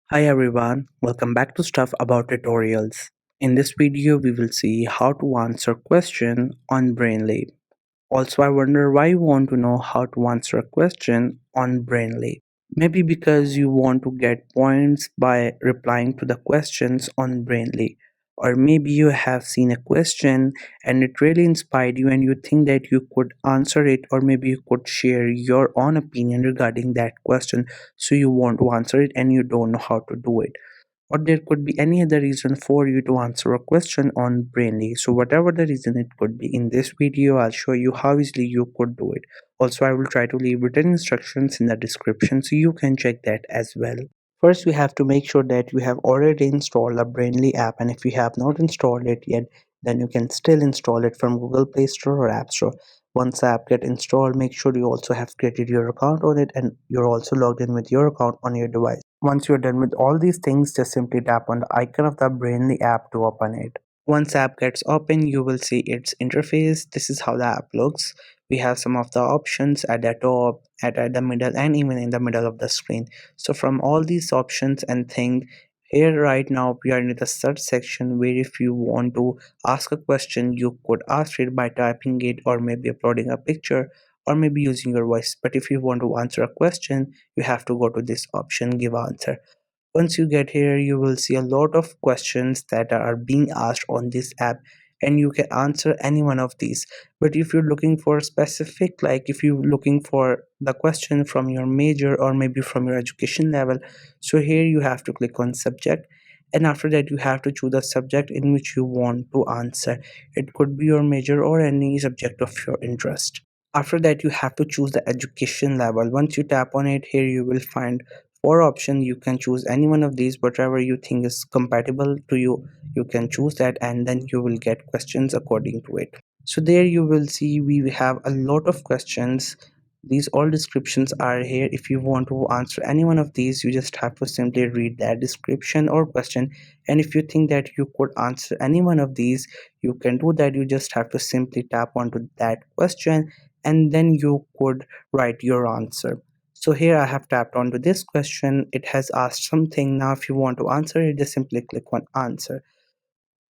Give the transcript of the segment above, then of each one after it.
Hi everyone, welcome back to Stuff About Tutorials. In this video, we will see how to answer question on Brainly. Also, I wonder why you want to know how to answer a question on Brainly. Maybe because you want to get points by replying to the questions on Brainly. Or maybe you have seen a question and it really inspired you and you think that you could answer it, or maybe you could share your own opinion regarding that question. So you want to answer it and you don't know how to do it, or there could be any other reason for you to answer a question on Brainly. So whatever the reason it could be, in this video I'll show you how easily you could do it. Also, I will try to leave written instructions in the description so you can check that as well. First, we have to make sure that you have already installed the Brainly app, and if you have not installed it yet, then you can still install it from Google Play Store or App Store. Once the app get installed, make sure you also have created your account on it and you're also logged in with your account on your device. Once you're done with all these things, just simply tap on the icon of the Brainly app to open it. Once app gets open, you will see its interface. This is how the app looks. We have some of the options at the top, at the middle, and even in the middle of the screen. So from all these options and things, here right now we are in the search section, where if you want to ask a question, you could ask it by typing it, or maybe uploading a picture, or maybe using your voice. But if you want to answer a question, you have to go to this option, give answer. Once you get here, you will see a lot of questions that are being asked on this app, and you can answer any one of these. But if you're looking for specific, like if you're looking for the question from your major or maybe from your education level, so here you have to click on subject, and after that you have to choose the subject in which you want to answer. It could be your major or any subject of your interest. After that, you have to choose the education level. Once you tap on it, here you will find four options. You can choose any one of these, whatever you think is compatible to you. You can choose that, and then you will get questions according to it. So there you will see we have a lot of questions. These all descriptions are here. If you want to answer any one of these, you just have to simply read that description or question, and if you think that you could answer any one of these, you can do that. You just have to simply tap onto that question, and then you could write your answer. So here I have tapped onto this question. It has asked something. Now if you want to answer it, just simply click on answer.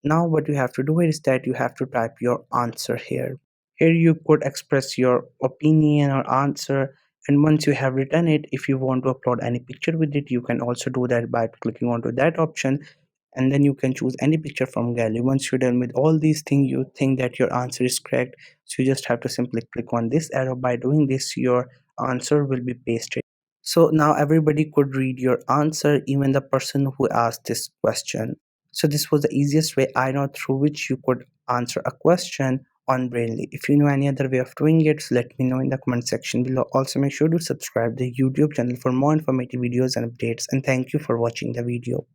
Now what you have to do is that you have to type your answer here. Here you could express your opinion or answer, and once you have written it, if you want to upload any picture with it, you can also do that by clicking onto that option, and then you can choose any picture from gallery. Once you're done with all these things, you think that your answer is correct, so you just have to simply click on this arrow. By doing this, your answer will be pasted. So now everybody could read your answer, even the person who asked this question. So this was the easiest way I know through which you could answer a question on Brainly. If you know any other way of doing it, so let me know in the comment section below. Also, make sure to subscribe the YouTube channel for more informative videos and updates, and thank you for watching the video.